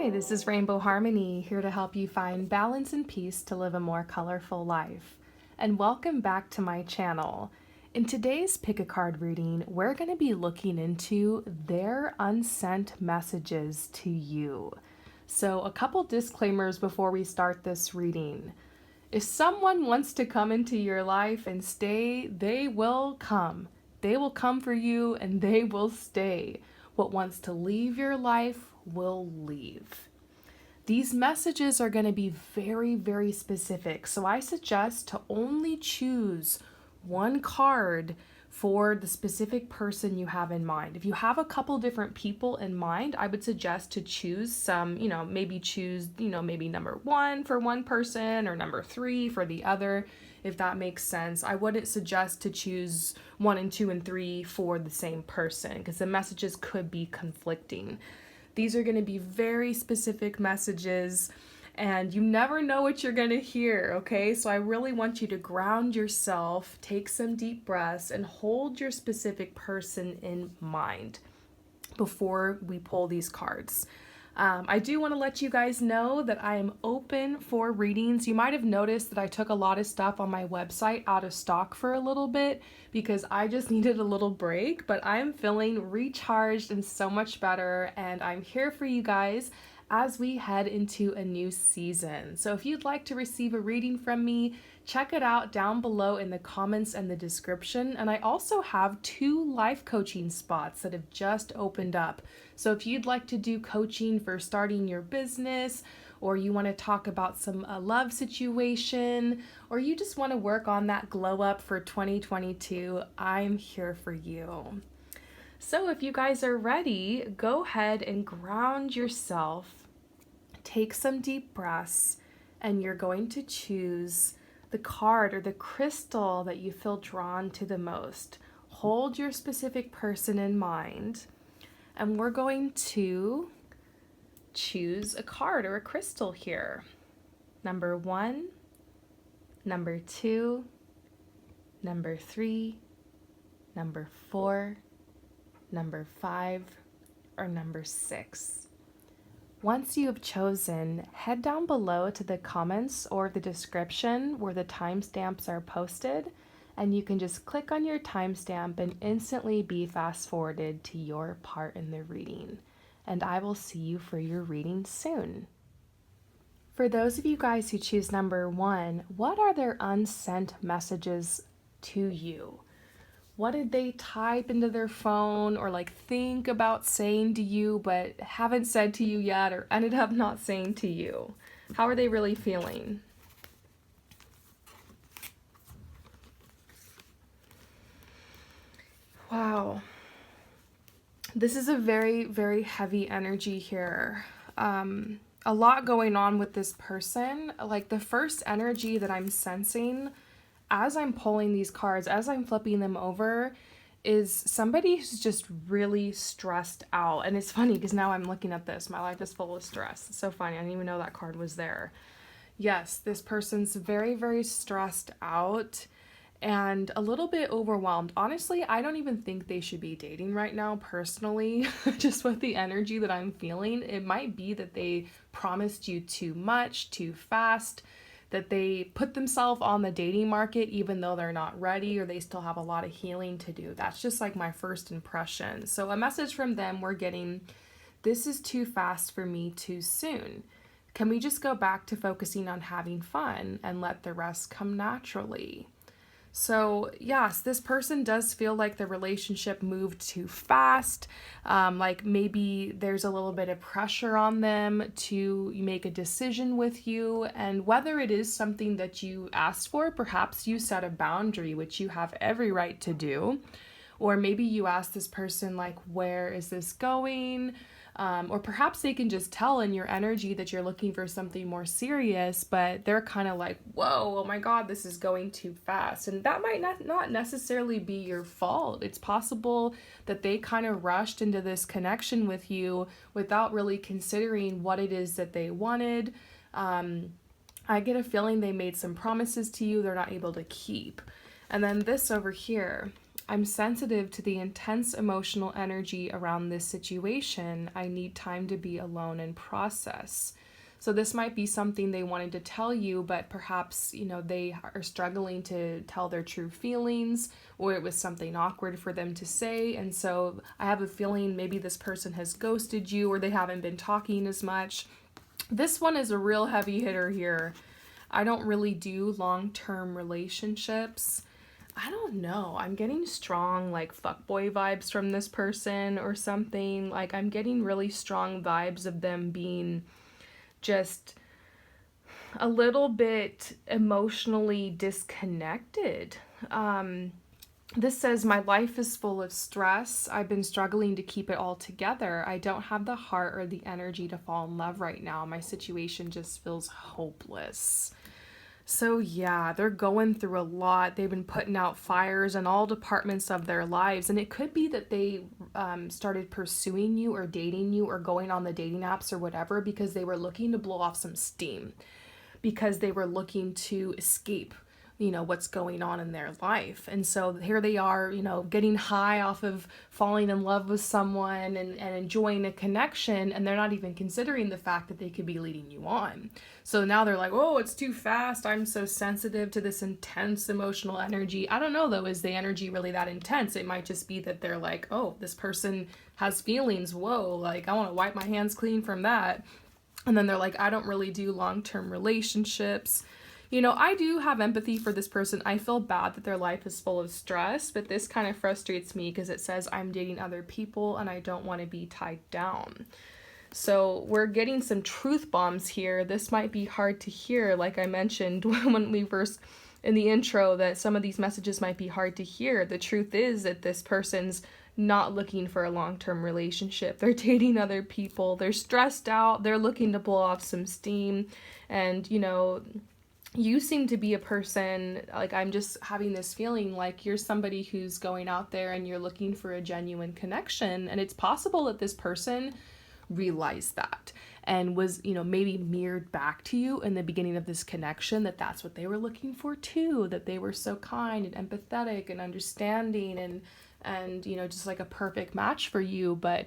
Hi, this is Rainbow Harmony, here to help you find balance and peace to live a more colorful life. And welcome back to my channel. In today's Pick a Card reading, we're going to be looking into their unsent messages to you. So a couple disclaimers before we start this reading. If someone wants to come into your life and stay, they will come. They will come for you and they will stay. What wants to leave your life will leave. These messages are going to be very, very specific. So I suggest to only choose one card for the specific person you have in mind. If you have a couple different people in mind, I would suggest to choose some, maybe choose, maybe number 1 for one person or number 3 for the other, if that makes sense. I wouldn't suggest to choose 1 and 2 and 3 for the same person because the messages could be conflicting. These are going to be very specific messages and you never know what you're going to hear, okay? So I really want you to ground yourself, take some deep breaths, and hold your specific person in mind before we pull these cards. I do want to let you guys know that I am open for readings. You might have noticed that I took a lot of stuff on my website out of stock for a little bit because I just needed a little break, but I am feeling recharged and so much better, and I'm here for you guys as we head into a new season. So if you'd like to receive a reading from me, check it out down below in the comments and the description. And I also have 2 life coaching spots that have just opened up. So if you'd like to do coaching for starting your business, or you want to talk about some love situation, or you just want to work on that glow up for 2022, I'm here for you. So if you guys are ready, go ahead and ground yourself, take some deep breaths, and you're going to choose the card or the crystal that you feel drawn to the most. Hold your specific person in mind, and we're going to choose a card or a crystal here. Number 1, number 2, number 3, number 4, number 5, or number 6. Once you have chosen, head down below to the comments or the description where the timestamps are posted, and you can just click on your timestamp and instantly be fast forwarded to your part in the reading. And I will see you for your reading soon. For those of you guys who choose number 1, what are their unsent messages to you? What did they type into their phone or think about saying to you but haven't said to you yet or ended up not saying to you? How are they really feeling? Wow. This is a very, very heavy energy here. A lot going on with this person. The first energy that I'm sensing as I'm pulling these cards, as I'm flipping them over, is somebody who's just really stressed out. And it's funny because now I'm looking at this. My life is full of stress. It's so funny. I didn't even know that card was there. Yes, this person's very, very stressed out and a little bit overwhelmed. Honestly, I don't even think they should be dating right now, personally, just with the energy that I'm feeling. It might be that they promised you too much, too fast, that they put themselves on the dating market even though they're not ready or they still have a lot of healing to do. That's just my first impression. So a message from them we're getting, this is too fast for me too soon. Can we just go back to focusing on having fun and let the rest come naturally? So yes, this person does feel like the relationship moved too fast. Maybe there's a little bit of pressure on them to make a decision with you. And whether it is something that you asked for, perhaps you set a boundary, which you have every right to do. Or maybe you ask this person, where is this going? Or perhaps they can just tell in your energy that you're looking for something more serious, but they're kind of whoa, oh my God, this is going too fast. And that might not necessarily be your fault. It's possible that they kind of rushed into this connection with you without really considering what it is that they wanted. I get a feeling they made some promises to you they're not able to keep. And then this over here, I'm sensitive to the intense emotional energy around this situation. I need time to be alone and process. So this might be something they wanted to tell you, but perhaps, they are struggling to tell their true feelings, or it was something awkward for them to say. And so I have a feeling maybe this person has ghosted you, or they haven't been talking as much. This one is a real heavy hitter here. I don't really do long-term relationships. I don't know. I'm getting strong like fuckboy vibes from this person or something. Like I'm getting really strong vibes of them being just a little bit emotionally disconnected. This says, my life is full of stress. I've been struggling to keep it all together. I don't have the heart or the energy to fall in love right now. My situation just feels hopeless. So yeah, they're going through a lot. They've been putting out fires in all departments of their lives. And it could be that they started pursuing you or dating you or going on the dating apps or whatever because they were looking to blow off some steam, because they were looking to escape what's going on in their life. And so here they are, getting high off of falling in love with someone and enjoying a connection, and they're not even considering the fact that they could be leading you on. So now they're like, oh, it's too fast. I'm so sensitive to this intense emotional energy. I don't know though, is the energy really that intense? It might just be that they're like, oh, this person has feelings. Whoa, like I want to wipe my hands clean from that. And then they're like, I don't really do long-term relationships. I do have empathy for this person. I feel bad that their life is full of stress, but this kind of frustrates me because it says I'm dating other people and I don't want to be tied down. So we're getting some truth bombs here. This might be hard to hear, like I mentioned when we first in the intro, that some of these messages might be hard to hear. The truth is that this person's not looking for a long-term relationship. They're dating other people. They're stressed out. They're looking to blow off some steam. And, you seem to be a person, like I'm just having this feeling like you're somebody who's going out there and you're looking for a genuine connection. And it's possible that this person realized that and was, maybe mirrored back to you in the beginning of this connection, that that's what they were looking for too, that they were so kind and empathetic and understanding and just like a perfect match for you. But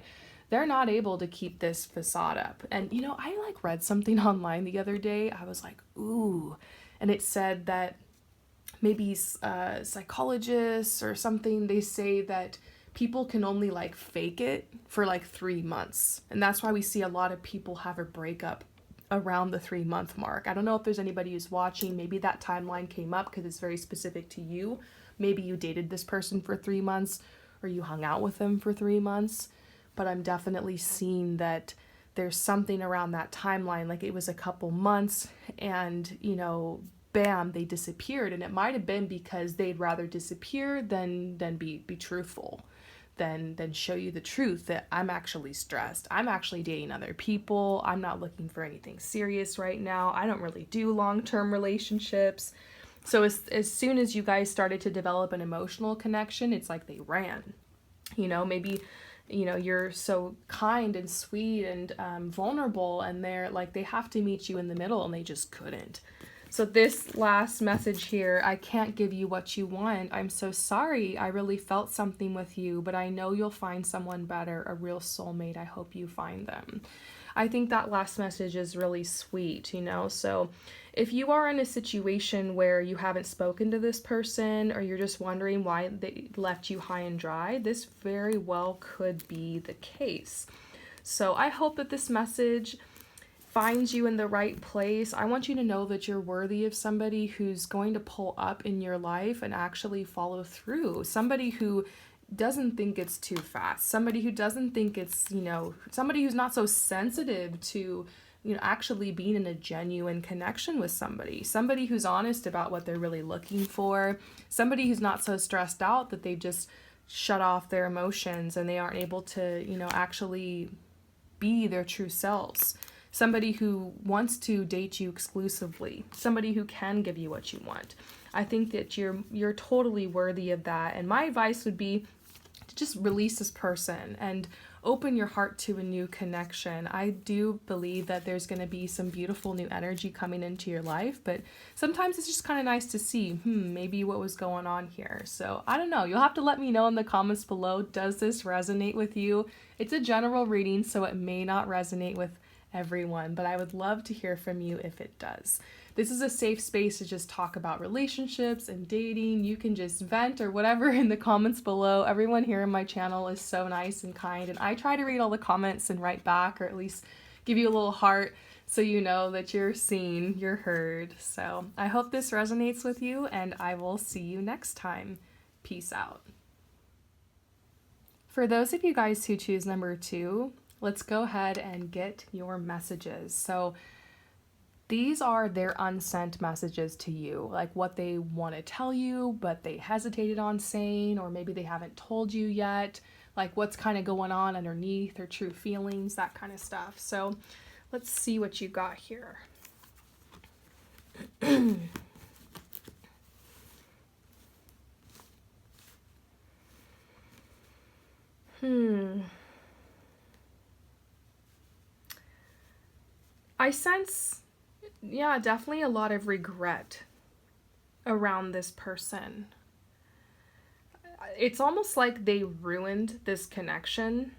they're not able to keep this facade up. And, I like read something online the other day. I was like, ooh. And it said that maybe psychologists or something, they say that people can only like fake it for like 3 months. And that's why we see a lot of people have a breakup around the 3-month mark. I don't know if there's anybody who's watching. Maybe that timeline came up because it's very specific to you. Maybe you dated this person for 3 months or you hung out with them for 3 months. But I'm definitely seeing that there's something around that timeline, like it was a couple months and, bam, they disappeared. And it might have been because they'd rather disappear than be truthful, than show you the truth that I'm actually stressed. I'm actually dating other people. I'm not looking for anything serious right now. I don't really do long-term relationships. So as soon as you guys started to develop an emotional connection, it's like they ran. Maybe you're so kind and sweet and vulnerable, and they have to meet you in the middle, and they just couldn't. So this last message here, I can't give you what you want. I'm so sorry. I really felt something with you, but I know you'll find someone better, a real soulmate. I hope you find them. I think that last message is really sweet, So if you are in a situation where you haven't spoken to this person, or you're just wondering why they left you high and dry, this very well could be the case. So I hope that this message finds you in the right place. I want you to know that you're worthy of somebody who's going to pull up in your life and actually follow through. Somebody who doesn't think it's too fast. Somebody who doesn't think it's, somebody who's not so sensitive to, actually being in a genuine connection with somebody. Somebody who's honest about what they're really looking for. Somebody who's not so stressed out that they've just shut off their emotions and they aren't able to, actually be their true selves. Somebody who wants to date you exclusively. Somebody who can give you what you want. I think that you're totally worthy of that. And my advice would be to just release this person and open your heart to a new connection. I do believe that there's going to be some beautiful new energy coming into your life, but sometimes it's just kind of nice to see, maybe what was going on here. So I don't know. You'll have to let me know in the comments below. Does this resonate with you? It's a general reading, so it may not resonate with everyone, but I would love to hear from you if it does. This is a safe space to just talk about relationships and dating. You can just vent or whatever in the comments below. Everyone here in my channel is so nice and kind, and I try to read all the comments and write back, or at least give you a little heart so you know that you're seen, you're heard. So I hope this resonates with you, and I will see you next time. Peace out. For those of you guys who choose number 2, let's go ahead and get your messages. So these are their unsent messages to you, like what they want to tell you, but they hesitated on saying, or maybe they haven't told you yet, like what's kind of going on underneath, their true feelings, that kind of stuff. So let's see what you got here. I sense, definitely a lot of regret around this person. It's almost like they ruined this connection.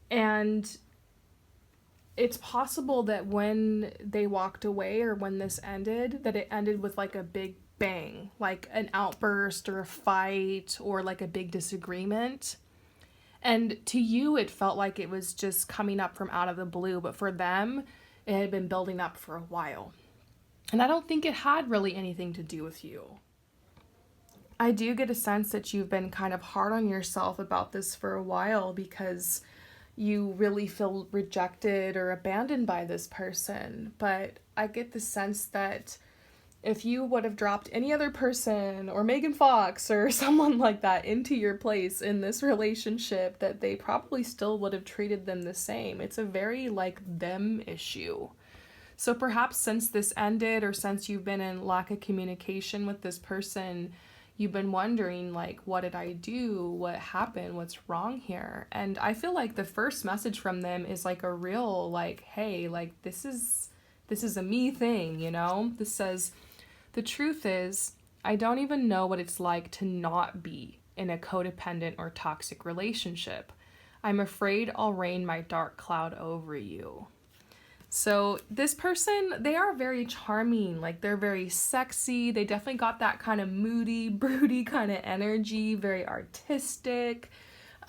And it's possible that when they walked away, or when this ended, that it ended with like a big bang, like an outburst or a fight or like a big disagreement. And to you, it felt like it was just coming up from out of the blue, but for them, it had been building up for a while. And I don't think it had really anything to do with you. I do get a sense that you've been kind of hard on yourself about this for a while, because you really feel rejected or abandoned by this person. But I get the sense that if you would have dropped any other person, or Megan Fox or someone like that, into your place in this relationship, that they probably still would have treated them the same. It's a very like them issue. So perhaps since this ended, or since you've been in lack of communication with this person, you've been wondering, like, what did I do? What happened? What's wrong here? And I feel like the first message from them is like a real, like, hey, like, this is a me thing, you know? This says, the truth is, I don't even know what it's like to not be in a codependent or toxic relationship. I'm afraid I'll rain my dark cloud over you. So this person, they are very charming, like they're very sexy. They definitely got that kind of moody, broody kind of energy, very artistic,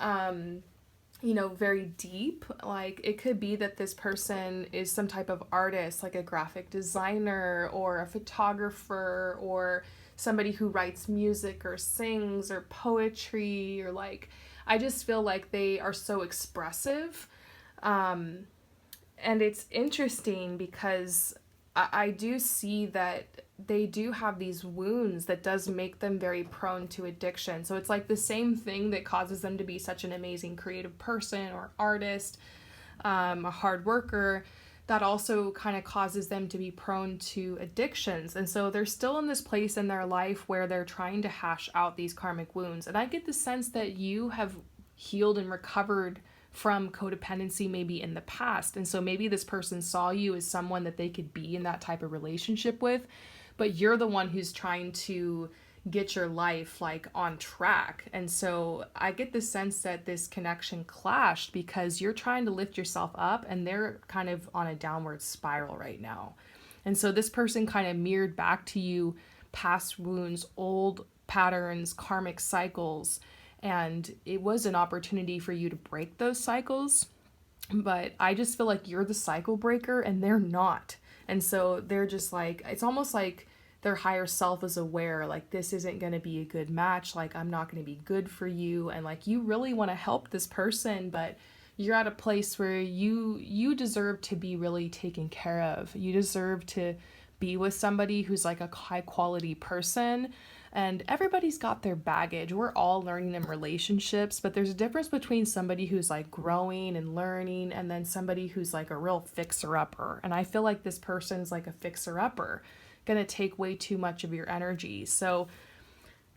very deep. Like it could be that this person is some type of artist, like a graphic designer or a photographer, or somebody who writes music or sings or poetry, or like, I just feel like they are so expressive. And it's interesting because I do see that they do have these wounds that does make them very prone to addiction. So it's like the same thing that causes them to be such an amazing creative person or artist, a hard worker, that also kind of causes them to be prone to addictions. And so they're still in this place in their life where they're trying to hash out these karmic wounds. And I get the sense that you have healed and recovered from codependency maybe in the past. And so maybe this person saw you as someone that they could be in that type of relationship with, but you're the one who's trying to get your life like on track. And so I get the sense that this connection clashed because you're trying to lift yourself up and they're kind of on a downward spiral right now. And so this person kind of mirrored back to you past wounds, old patterns, karmic cycles. And it was an opportunity for you to break those cycles. But I just feel like you're the cycle breaker and they're not. And so they're just like, it's almost like their higher self is aware, like, this isn't going to be a good match. Like, I'm not going to be good for you. And like, you really want to help this person, but you're at a place where you deserve to be really taken care of. You deserve to be with somebody who's like a high quality person. And everybody's got their baggage. We're all learning in relationships, but there's a difference between somebody who's like growing and learning and then somebody who's like a real fixer-upper. And I feel like this person's like a fixer-upper, gonna take way too much of your energy. So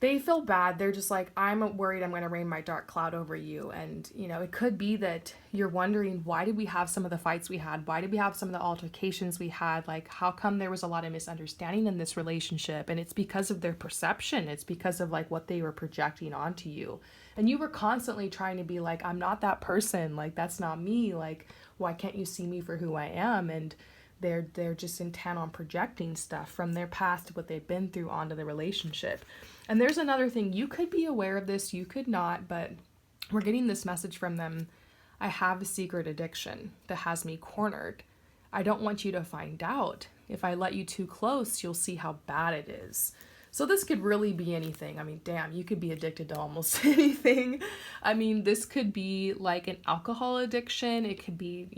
they feel bad. They're just like, I'm worried I'm going to rain my dark cloud over you. And, it could be that you're wondering, why did we have some of the fights we had? Why did we have some of the altercations we had? Like, how come there was a lot of misunderstanding in this relationship? And it's because of their perception. It's because of like what they were projecting onto you. And you were constantly trying to be like, I'm not that person. Like, that's not me. Like, why can't you see me for who I am? And they're just intent on projecting stuff from their past, what they've been through, onto the relationship. And there's another thing, you could be aware of this, you could not, but we're getting this message from them. I have a secret addiction that has me cornered. I don't want you to find out. If I let you too close, you'll see how bad it is. So this could really be anything. I mean, damn, you could be addicted to almost anything. I mean, this could be like an alcohol addiction. It could be,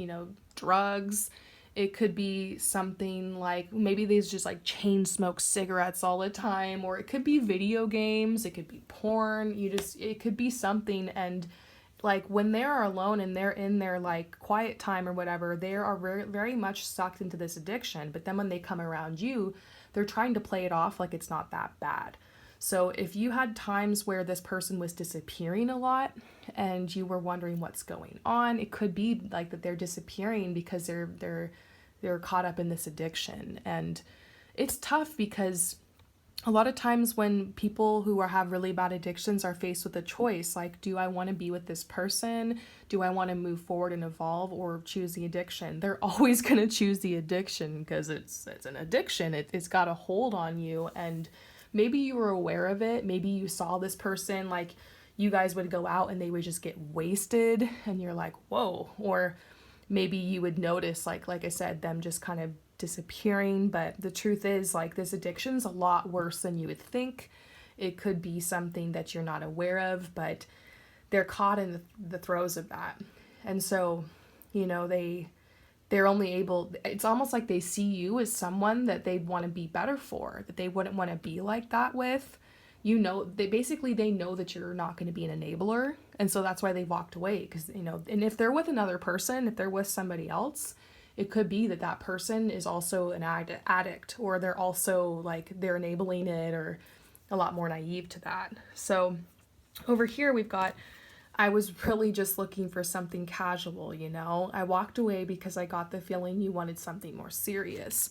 drugs. It could be something like maybe they just like chain smoke cigarettes all the time, or it could be video games, it could be porn, it could be something. And like when they're alone and they're in their like quiet time or whatever, they are very, very much sucked into this addiction. But then when they come around you, they're trying to play it off like it's not that bad. So if you had times where this person was disappearing a lot and you were wondering what's going on, it could be like that they're disappearing because they're caught up in this addiction. And it's tough because a lot of times when people who have really bad addictions are faced with a choice, like, do I want to be with this person? Do I want to move forward and evolve, or choose the addiction? They're always going to choose the addiction because it's an addiction. It's got a hold on you. And maybe you were aware of it. Maybe you saw this person, like you guys would go out and they would just get wasted and you're like, whoa. Or maybe you would notice, like I said, them just kind of disappearing. But the truth is, like, this addiction's a lot worse than you would think. It could be something that you're not aware of, but they're caught in the throes of that. And so, they're only able, it's almost like they see you as someone that they'd want to be better for, that they wouldn't want to be like that with. They know that you're not going to be an enabler. And so that's why they walked away. Because, and if they're with another person, if they're with somebody else, it could be that person is also an addict, or they're also like, they're enabling it, or a lot more naive to that. So over here we've got, I was really just looking for something casual, I walked away because I got the feeling you wanted something more serious.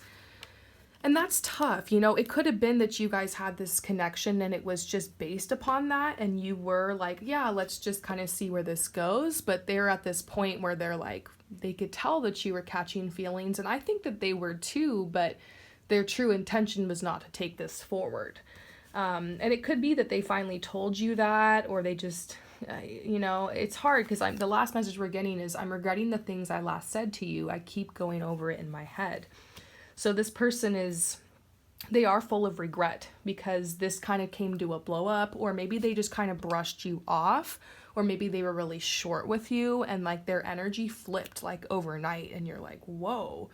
And that's tough. It could have been that you guys had this connection and it was just based upon that. And you were like, yeah, let's just kind of see where this goes. But they're at this point where they're like, they could tell that you were catching feelings. And I think that they were too, but their true intention was not to take this forward. And it could be that they finally told you that, or they just, it's hard because the last message we're getting is, I'm regretting the things I last said to you. I keep going over it in my head. So this person they are full of regret because this kind of came to a blow up, or maybe they just kind of brushed you off, or maybe they were really short with you and like their energy flipped like overnight and you're like, whoa,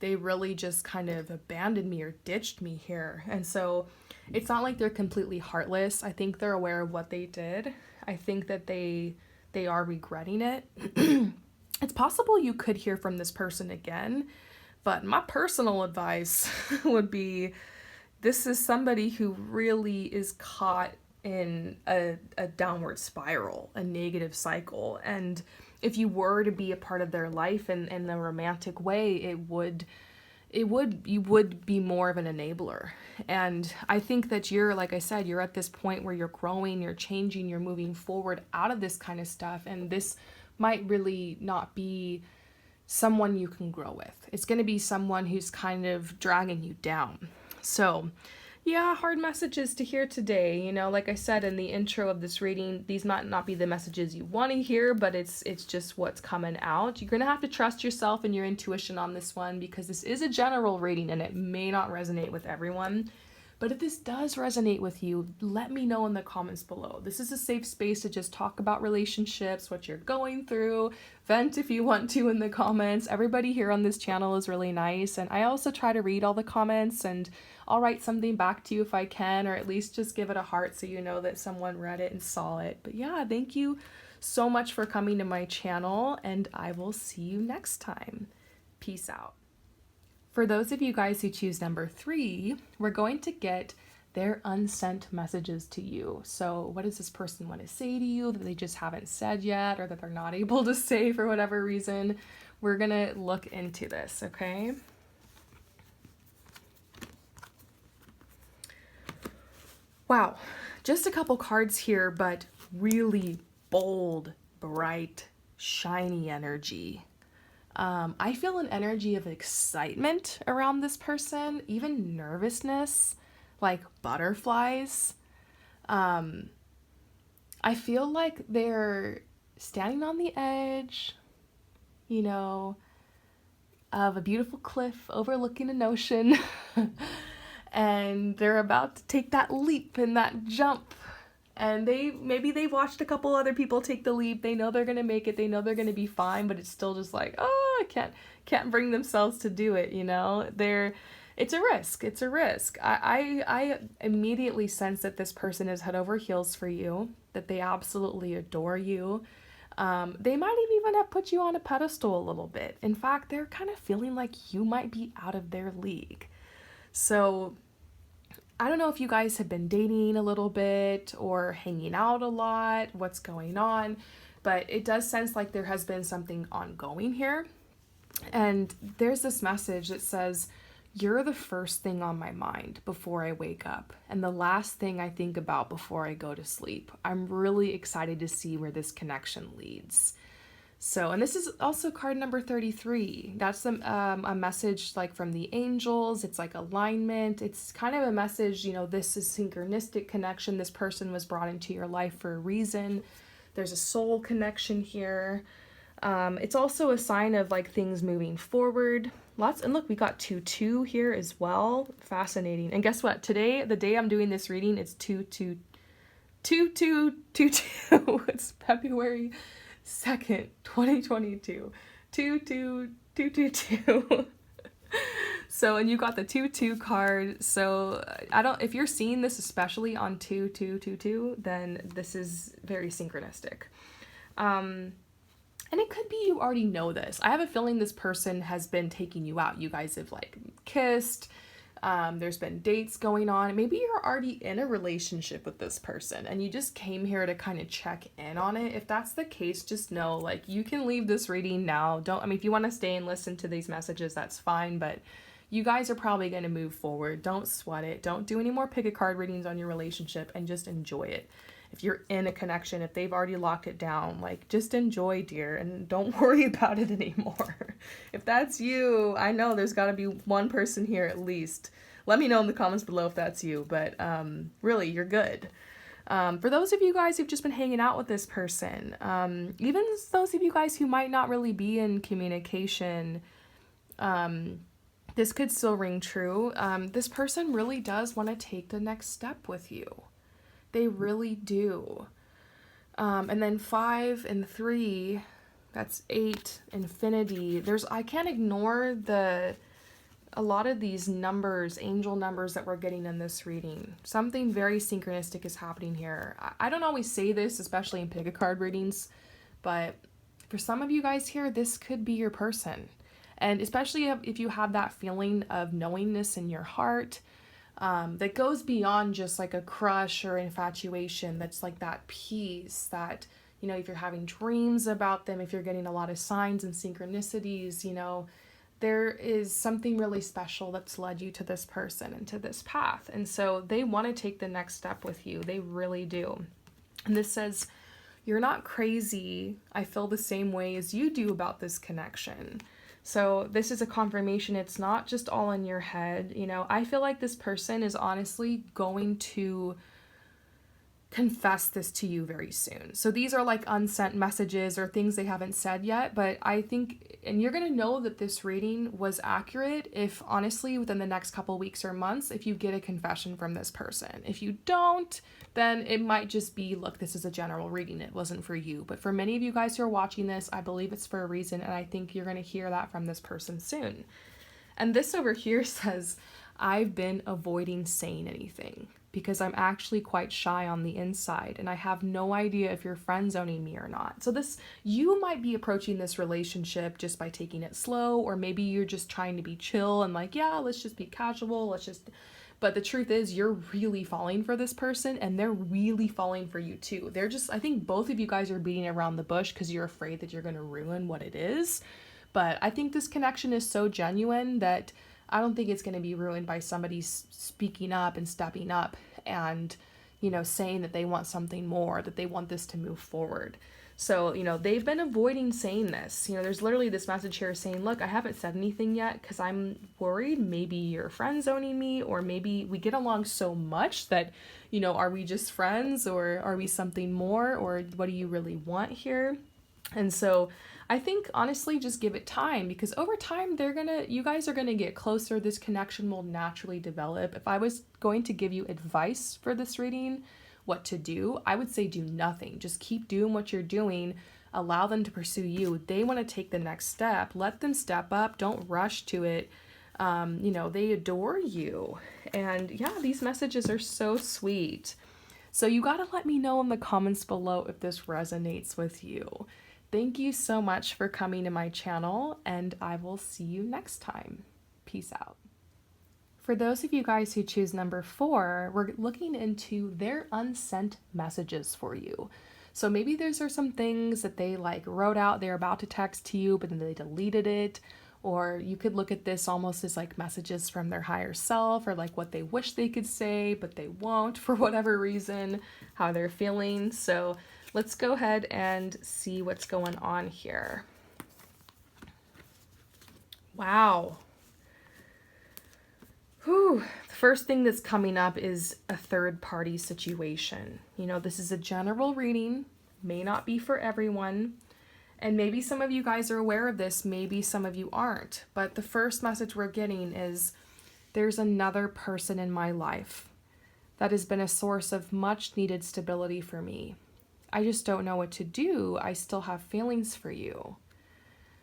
they really just kind of abandoned me or ditched me here. And so it's not like they're completely heartless. I think they're aware of what they did. I think that they are regretting it. It's possible you could hear from this person again. But my personal advice would be, this is somebody who really is caught in a downward spiral, a negative cycle. And if you were to be a part of their life in a romantic way, you would be more of an enabler. And I think that like I said, you're at this point where you're growing, you're changing, you're moving forward out of this kind of stuff. And this might really not be someone you can grow with. It's going to be someone who's kind of dragging you down. So yeah, hard messages to hear today. Like I said in the intro of this reading, these might not be the messages you want to hear, but it's just what's coming out. You're going to have to trust yourself and your intuition on this one, because this is a general reading and it may not resonate with everyone. But if this does resonate with you, let me know in the comments below. This is a safe space to just talk about relationships, what you're going through, vent if you want to in the comments. Everybody here on this channel is really nice, and I also try to read all the comments, and I'll write something back to you if I can, or at least just give it a heart so you know that someone read it and saw it. But yeah, thank you so much for coming to my channel, and I will see you next time. Peace out. For those of you guys who choose number 3, we're going to get They're unsent messages to you. So what does this person want to say to you that they just haven't said yet, or that they're not able to say for whatever reason? We're going to look into this, okay? Wow, just a couple cards here, but really bold, bright, shiny energy. I feel an energy of excitement around this person, even nervousness, like butterflies. I feel like they're standing on the edge, you know, of a beautiful cliff overlooking an ocean. And they're about to take that leap and that jump. And maybe they've watched a couple other people take the leap. They know they're gonna make it. They know they're gonna be fine, but it's still just like, oh, I can't bring themselves to do it, you know? It's a risk. It's a risk. I immediately sense that this person is head over heels for you, that they absolutely adore you. They might even have put you on a pedestal a little bit. In fact, they're kind of feeling like you might be out of their league. So I don't know if you guys have been dating a little bit or hanging out a lot, what's going on, but it does sense like there has been something ongoing here. And there's this message that says, you're the first thing on my mind before I wake up, and the last thing I think about before I go to sleep. I'm really excited to see where this connection leads. So, and this is also card number 33. That's a message like from the angels. It's like alignment. It's kind of a message, you know, this is synchronistic connection. This person was brought into your life for a reason. There's a soul connection here. It's also a sign of like things moving forward. And look, we got 2-2 here as well. Fascinating. And guess what? Today, the day I'm doing this reading, it's 2-2-2-2. It's February 2nd, 2022. 2-2-2-2-2. So, and you got the 2-2 card. So if you're seeing this, especially on 2-2-2-2, then this is very synchronistic. And it could be you already know this. I have a feeling this person has been taking you out. You guys have like kissed. There's been dates going on. Maybe you're already in a relationship with this person and you just came here to kind of check in on it. If that's the case, just know like you can leave this reading now. If you want to stay and listen to these messages, that's fine. But you guys are probably going to move forward. Don't sweat it. Don't do any more pick a card readings on your relationship and just enjoy it. If you're in a connection, if they've already locked it down, like just enjoy, dear, and don't worry about it anymore. If that's you, I know there's got to be one person here at least. Let me know in the comments below if that's you, but really, you're good. For those of you guys who've just been hanging out with this person, even those of you guys who might not really be in communication, this could still ring true. This person really does want to take the next step with you. They really do. And then 5 and 3, that's 8, infinity. I can't ignore a lot of these numbers, angel numbers that we're getting in this reading. Something very synchronistic is happening here. I don't always say this, especially in pick a card readings, but for some of you guys here, this could be your person. And especially if you have that feeling of knowingness in your heart, that goes beyond just like a crush or infatuation. That's like that peace that, you know, if you're having dreams about them, if you're getting a lot of signs and synchronicities, you know, there is something really special that's led you to this person and to this path. And so they want to take the next step with you. They really do. And this says, you're not crazy. I feel the same way as you do about this connection. So this is a confirmation. It's not just all in your head. You know, I feel like this person is honestly going to confess this to you very soon. So these are like unsent messages or things they haven't said yet, but I think, and you're going to know that this reading was accurate if honestly within the next couple weeks or months, if you get a confession from this person. If you don't, then it might just be, look, this is a general reading. It wasn't for you. But for many of you guys who are watching this, I believe it's for a reason. And I think you're going to hear that from this person soon. And this over here says, I've been avoiding saying anything because I'm actually quite shy on the inside and I have no idea if you're friend zoning me or not. So you might be approaching this relationship just by taking it slow, or maybe you're just trying to be chill and like, yeah, let's just be casual. But the truth is, you're really falling for this person and they're really falling for you too. They're just, I think both of you guys are beating around the bush because you're afraid that you're going to ruin what it is. But I think this connection is so genuine that I don't think it's going to be ruined by somebody speaking up and stepping up and, saying that they want something more, that they want this to move forward. So, they've been avoiding saying this. There's literally this message here saying, look, I haven't said anything yet because I'm worried maybe you're friend zoning me, or maybe we get along so much that, are we just friends, or are we something more, or what do you really want here? And so I think honestly, just give it time, because over time you guys are gonna get closer. This connection will naturally develop. If I was going to give you advice for this reading, what to do, I would say do nothing. Just keep doing what you're doing. Allow them to pursue you. They want to take the next step. Let them step up. Don't rush to it. They adore you. And yeah, these messages are so sweet. So you got to let me know in the comments below if this resonates with you. Thank you so much for coming to my channel, and I will see you next time. Peace out. For those of you guys who choose number 4, we're looking into their unsent messages for you. So maybe those are some things that they wrote out, they're about to text to you, but then they deleted it. Or you could look at this almost as messages from their higher self, or what they wish they could say, but they won't for whatever reason, how they're feeling. So let's go ahead and see what's going on here. Wow. Whew. The first thing that's coming up is a third-party situation. This is a general reading, may not be for everyone, and maybe some of you guys are aware of this, maybe some of you aren't, but the first message we're getting is there's another person in my life that has been a source of much-needed stability for me. I just don't know what to do. I still have feelings for you.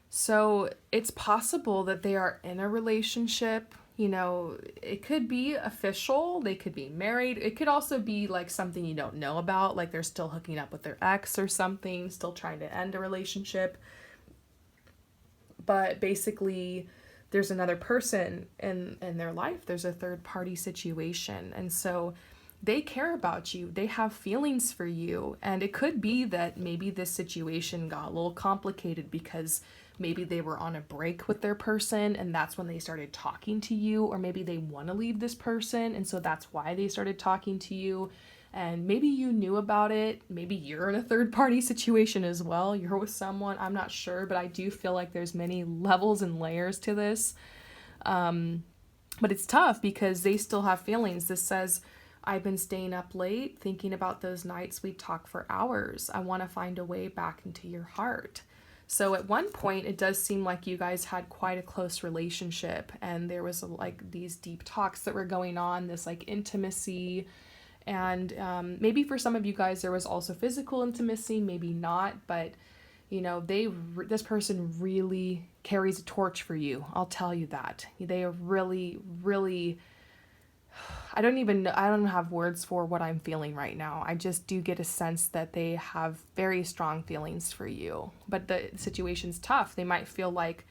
So it's possible that they are in a relationship. It could be official, they could be married. It could also be something you don't know about, they're still hooking up with their ex or something, still trying to end a relationship. But basically, there's another person in their life. There's a third-party situation. And so they care about you. They have feelings for you. And it could be that maybe this situation got a little complicated because maybe they were on a break with their person and that's when they started talking to you, or maybe they want to leave this person and so that's why they started talking to you. And maybe you knew about it. Maybe you're in a third-party situation as well. You're with someone. I'm not sure, but I do feel like there's many levels and layers to this. But it's tough because they still have feelings. This says, I've been staying up late thinking about those nights we talk for hours. I want to find a way back into your heart. So at one point, it does seem like you guys had quite a close relationship, and there was these deep talks that were going on, this intimacy, and maybe for some of you guys there was also physical intimacy, maybe not, but this person really carries a torch for you. I'll tell you that. They are really, really, I don't have words for what I'm feeling right now. I just do get a sense that they have very strong feelings for you. But the situation's tough. They might feel like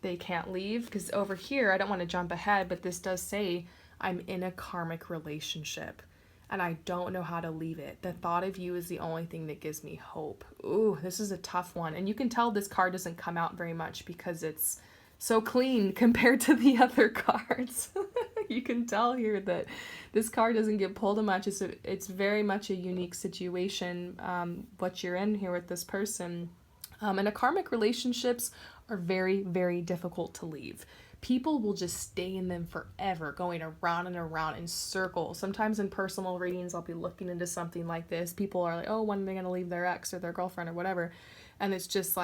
they can't leave, because over here, I don't want to jump ahead, but this does say, I'm in a karmic relationship and I don't know how to leave it. The thought of you is the only thing that gives me hope. Ooh, this is a tough one. And you can tell this card doesn't come out very much because it's so clean compared to the other cards. You can tell here that this card doesn't get pulled much. It's very much a unique situation, what you're in here with this person. And karmic relationships are very, very difficult to leave. People will just stay in them forever, going around and around in circles. Sometimes in personal readings, I'll be looking into something like this. People are like, oh, when are they going to leave their ex or their girlfriend or whatever? And it's just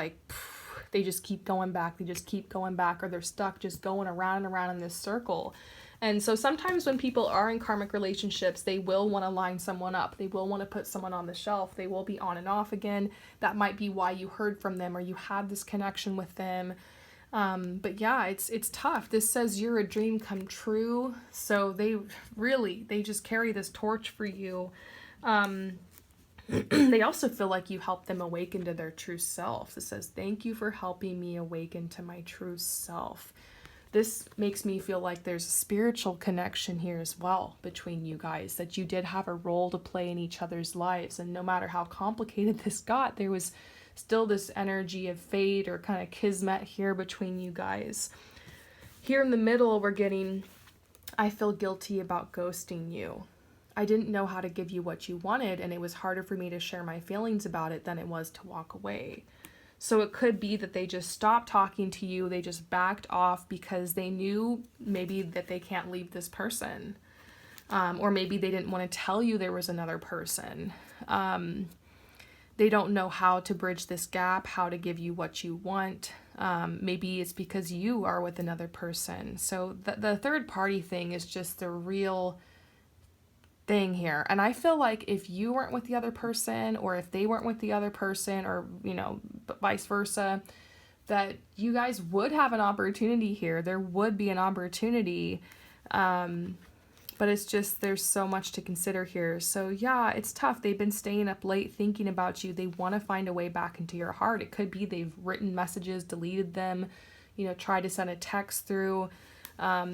they just keep going back. They just keep going back, or they're stuck just going around and around in this circle. And so sometimes when people are in karmic relationships, they will want to line someone up. They will want to put someone on the shelf. They will be on and off again. That might be why you heard from them or you had this connection with them. But yeah, it's tough. This says you're a dream come true. So they just carry this torch for you. They also feel like you help them awaken to their true self. It says, thank you for helping me awaken to my true self. this makes me feel like there's a spiritual connection here as well between you guys, that you did have a role to play in each other's lives. And no matter how complicated this got, there was still this energy of fate or kind of kismet here between you guys. Here in the middle, we're getting, I feel guilty about ghosting you. I didn't know how to give you what you wanted, and it was harder for me to share my feelings about it than it was to walk away. So it could be that they just stopped talking to you, they just backed off because they knew maybe that they can't leave this person. Or maybe they didn't want to tell you there was another person. They don't know how to bridge this gap, how to give you what you want. Maybe it's because you are with another person. So the third party thing is just the real thing here. And I feel like if you weren't with the other person, or if they weren't with the other person, or, you know, vice versa, that you guys would have an opportunity here. There would be an opportunity. But it's just, there's so much to consider here. So yeah, it's tough. They've been staying up late thinking about you. They want to find a way back into your heart. It could be they've written messages, deleted them, you know, tried to send a text through.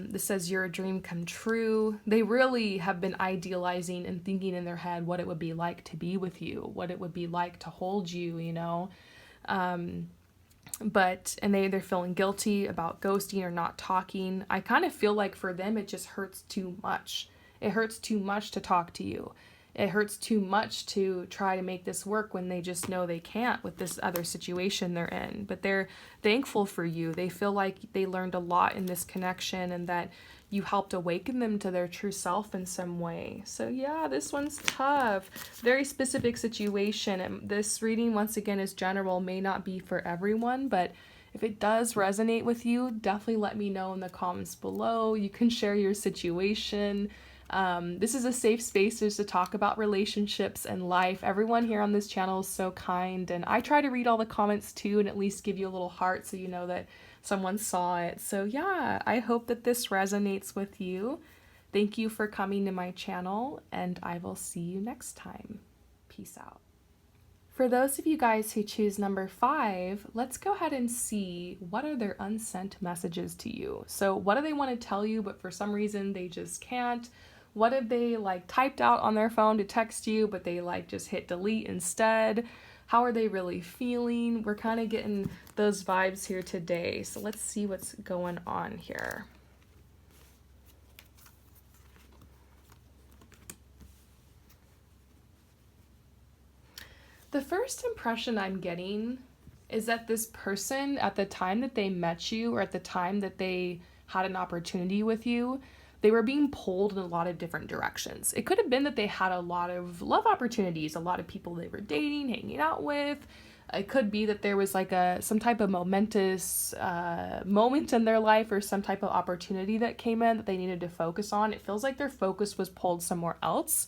This says you're a dream come true. They really have been idealizing and thinking in their head what it would be like to be with you, what it would be like to hold you, you know. And they're feeling guilty about ghosting or not talking. I kind of feel like for them it just hurts too much. It hurts too much to talk to you. It hurts too much to try to make this work when they just know they can't with this other situation they're in. But they're thankful for you. They feel like they learned a lot in this connection and that you helped awaken them to their true self in some way. So yeah, this one's tough. Very specific situation. And this reading, once again, is general, may not be for everyone, but if it does resonate with you, definitely let me know in the comments below. You can share your situation. This is a safe space just to talk about relationships and life. Everyone here on this channel is so kind, and I try to read all the comments too and at least give you a little heart so you know that someone saw it. So yeah, I hope that this resonates with you. Thank you for coming to my channel, and I will see you next time. Peace out. For those of you guys who choose number 5, let's go ahead and see what are their unsent messages to you. So what do they want to tell you, but for some reason they just can't? What have they like typed out on their phone to text you, but they like just hit delete instead? How are they really feeling? We're kind of getting those vibes here today. So let's see what's going on here. The first impression I'm getting is that this person, at the time that they met you or at the time that they had an opportunity with you, they were being pulled in a lot of different directions. It could have been that they had a lot of love opportunities, a lot of people they were dating, hanging out with. It could be that there was like some type of momentous moment in their life or some type of opportunity that came in that they needed to focus on. It feels like their focus was pulled somewhere else.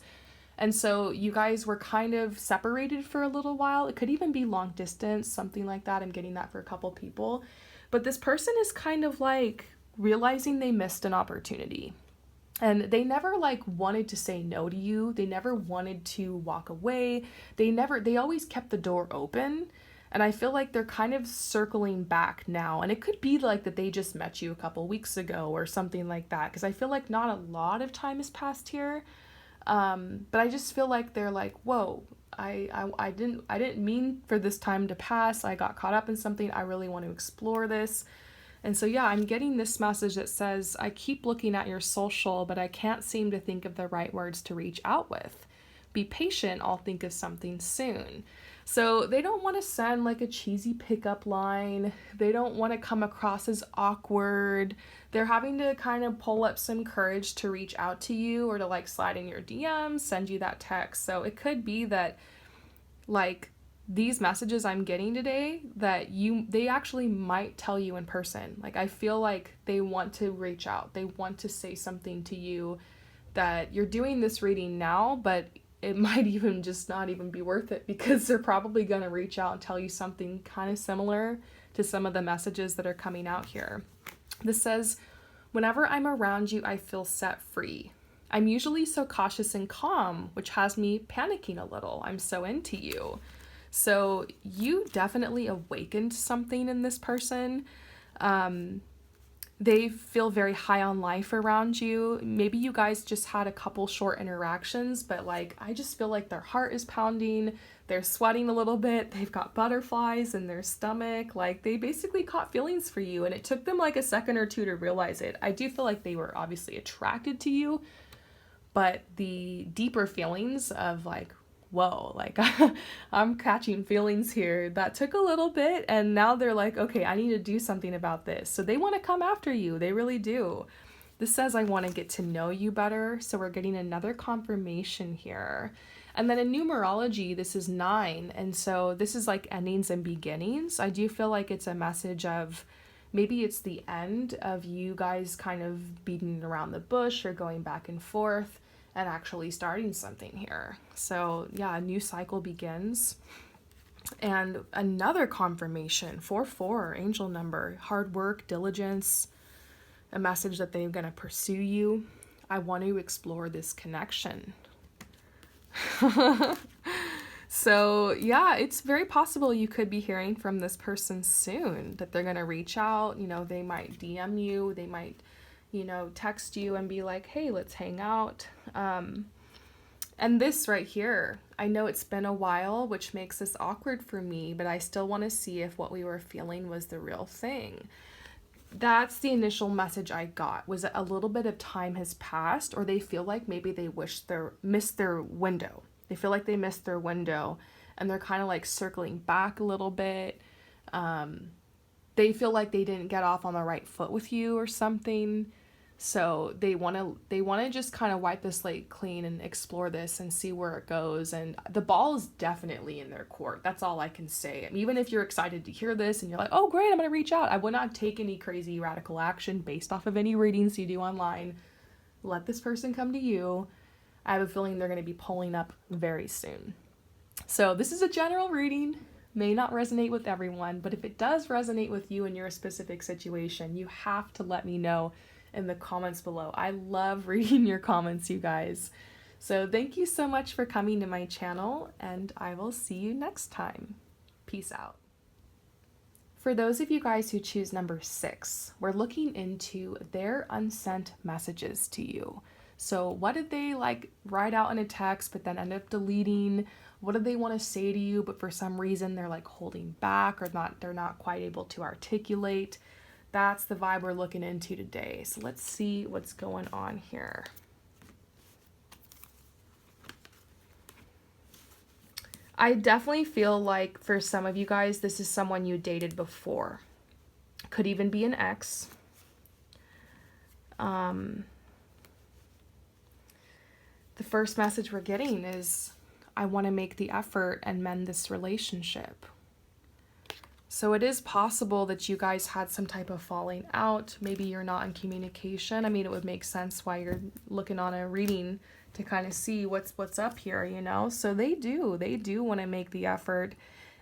And so you guys were kind of separated for a little while. It could even be long distance, something like that. I'm getting that for a couple people. But this person is kind of like realizing they missed an opportunity. And they never like wanted to say no to you. They never wanted to walk away. They always kept the door open. And I feel like they're kind of circling back now. And it could be like that they just met you a couple weeks ago or something like that. Because I feel like not a lot of time has passed here. But I just feel like they're like, whoa, I didn't mean for this time to pass. I got caught up in something. I really want to explore this. And so, yeah, I'm getting this message that says, I keep looking at your social, but I can't seem to think of the right words to reach out with. Be patient. I'll think of something soon. So they don't want to send like a cheesy pickup line. They don't want to come across as awkward. They're having to kind of pull up some courage to reach out to you or to like slide in your DMs, send you that text. So it could be that like these messages I'm getting today that they actually might tell you in person. Like I feel like they want to reach out. They want to say something to you, that you're doing this reading now, but it might even just not even be worth it because they're probably going to reach out and tell you something kind of similar to some of the messages that are coming out here. This says, whenever I'm around you, I feel set free. I'm usually so cautious and calm, which has me panicking a little. I'm so into you. So you definitely awakened something in this person. They feel very high on life around you. Maybe you guys just had a couple short interactions, but like I just feel like their heart is pounding, they're sweating a little bit, they've got butterflies in their stomach, like they basically caught feelings for you, and it took them like a second or two to realize it. I do feel like they were obviously attracted to you, but the deeper feelings of like, whoa, like I'm catching feelings here, that took a little bit, and now they're like, okay, I need to do something about this. So they want to come after you. They really do. This says I want to get to know you better. So we're getting another confirmation here. And then in numerology, this is 9. And so this is like endings and beginnings. I do feel like it's a message of maybe it's the end of you guys kind of beating around the bush or going back and forth and actually starting something here. So yeah, a new cycle begins. And another confirmation, 4-4, angel number, hard work, diligence, a message that they're gonna pursue you. I want to explore this connection. So yeah, it's very possible you could be hearing from this person soon, that they're gonna reach out, they might DM you, they might text you and be like, hey, let's hang out. And this right here, I know it's been a while, which makes this awkward for me, but I still want to see if what we were feeling was the real thing. That's the initial message I got, was that a little bit of time has passed, or they feel like maybe they missed their window. They feel like they missed their window, and they're kind of like circling back a little bit. They feel like they didn't get off on the right foot with you or something. So they want to just kind of wipe the slate clean and explore this and see where it goes. And the ball is definitely in their court. That's all I can say. Even if you're excited to hear this and you're like, oh, great, I'm going to reach out, I would not take any crazy radical action based off of any readings you do online. Let this person come to you. I have a feeling they're going to be pulling up very soon. So this is a general reading. May not resonate with everyone, but if it does resonate with you in your specific situation, you have to let me know in the comments below. I love reading your comments, you guys. So thank you so much for coming to my channel, and I will see you next time. Peace out. For those of you guys who choose number 6, we're looking into their unsent messages to you. So what did they like write out in a text but then end up deleting? What do they want to say to you, but for some reason they're like holding back, or they're not quite able to articulate? That's the vibe we're looking into today. So let's see what's going on here. I definitely feel like for some of you guys, this is someone you dated before. Could even be an ex. The first message we're getting is, I want to make the effort and mend this relationship. So it is possible that you guys had some type of falling out. Maybe you're not in communication. I mean, it would make sense why you're looking on a reading to kind of see what's up here, So they do want to make the effort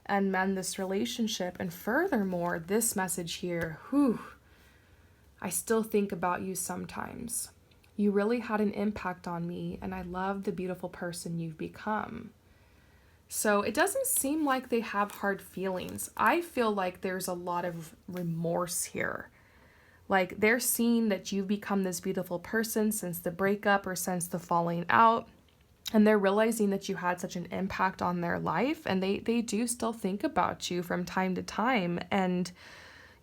and mend this relationship. And furthermore, this message here, I still think about you sometimes. You really had an impact on me, and I love the beautiful person you've become. So it doesn't seem like they have hard feelings. I feel like there's a lot of remorse here. Like they're seeing that you've become this beautiful person since the breakup or since the falling out. And they're realizing that you had such an impact on their life. And they do still think about you from time to time. And,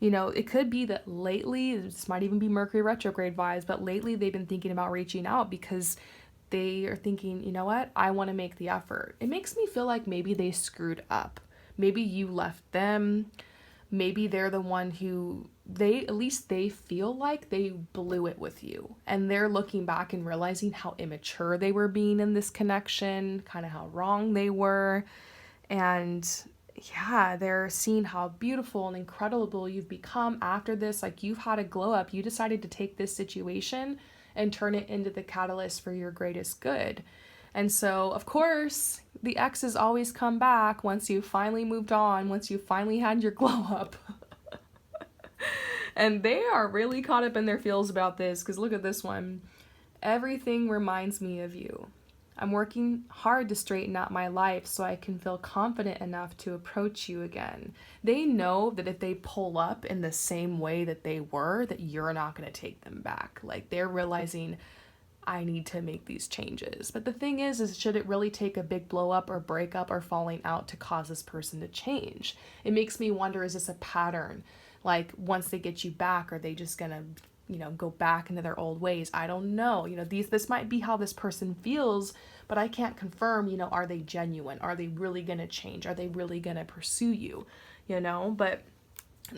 it could be that lately, this might even be Mercury retrograde vibes, but lately they've been thinking about reaching out because they are thinking, you know what, I want to make the effort. It makes me feel like maybe they screwed up. Maybe you left them. Maybe they're the one who at least they feel like they blew it with you. And they're looking back and realizing how immature they were being in this connection, kind of how wrong they were. And yeah, they're seeing how beautiful and incredible you've become after this. Like you've had a glow up. You decided to take this situation and turn it into the catalyst for your greatest good. And so, of course, the exes always come back once you finally moved on, once you finally had your glow up. And they are really caught up in their feels about this, because look at this one. Everything reminds me of you. I'm working hard to straighten out my life so I can feel confident enough to approach you again. They know that if they pull up in the same way that they were, that you're not going to take them back. Like, they're realizing, I need to make these changes. But the thing is should it really take a big blow up or breakup or falling out to cause this person to change? It makes me wonder, is this a pattern? Like, once they get you back, are they just gonna, go back into their old ways? I don't know. This might be how this person feels, but I can't confirm, are they genuine? Are they really gonna change? Are they really gonna pursue you? But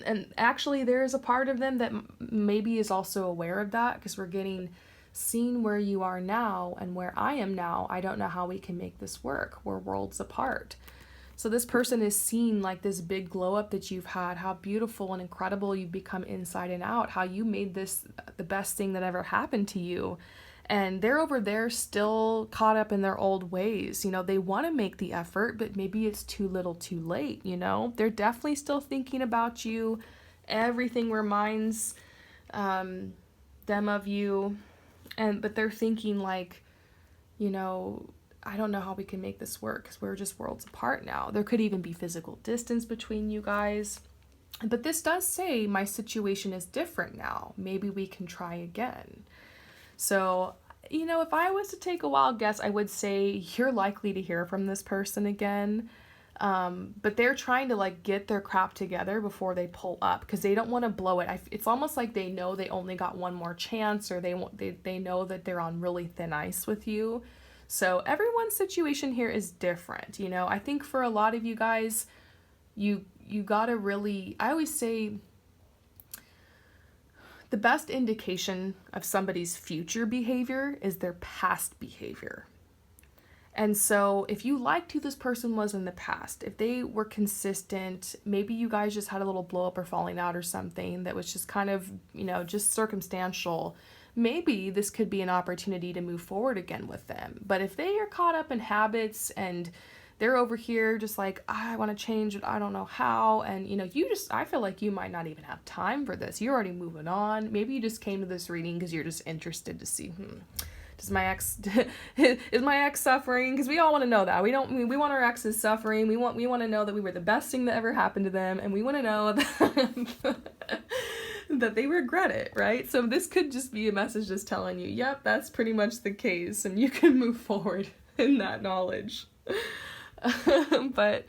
and actually there is a part of them that maybe is also aware of that, because we're getting seen where you are now and where I am now. I don't know how we can make this work. We're worlds apart. So this person is seeing like this big glow up that you've had, how beautiful and incredible you've become inside and out, how you made this the best thing that ever happened to you. And they're over there still caught up in their old ways. They want to make the effort, but maybe it's too little too late. They're definitely still thinking about you. Everything reminds them of you. But they're thinking like, I don't know how we can make this work because we're just worlds apart now. There could even be physical distance between you guys. But this does say my situation is different now. Maybe we can try again. So, if I was to take a wild guess, I would say you're likely to hear from this person again. But they're trying to like get their crap together before they pull up, because they don't want to blow it. It's almost like they know they only got one more chance, or they know that they're on really thin ice with you. So everyone's situation here is different. I think for a lot of you guys, you gotta really, I always say the best indication of somebody's future behavior is their past behavior. And so if you liked who this person was in the past, if they were consistent, maybe you guys just had a little blow up or falling out or something that was just kind of, just circumstantial, maybe this could be an opportunity to move forward again with them. But if they are caught up in habits and they're over here just like, I want to change it, I don't know how, and I feel like you might not even have time for this. You're already moving on. Maybe you just came to this reading because you're just interested to see, is my ex suffering? Because we all want to know that. We want our exes suffering. We want to know that we were the best thing that ever happened to them, and we want to know that that they regret it, right? So this could just be a message just telling you, yep, that's pretty much the case, and you can move forward in that knowledge. But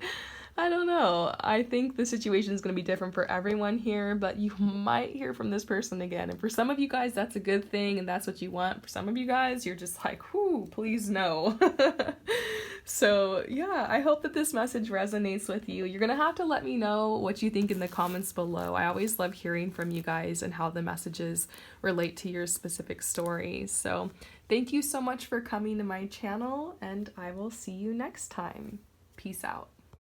I don't know. I think the situation is going to be different for everyone here, but you might hear from this person again. And for some of you guys, that's a good thing and that's what you want. For some of you guys, you're just like, whoo, please no. So yeah, I hope that this message resonates with you. You're going to have to let me know what you think in the comments below. I always love hearing from you guys and how the messages relate to your specific stories. So thank you so much for coming to my channel, and I will see you next time. Peace out.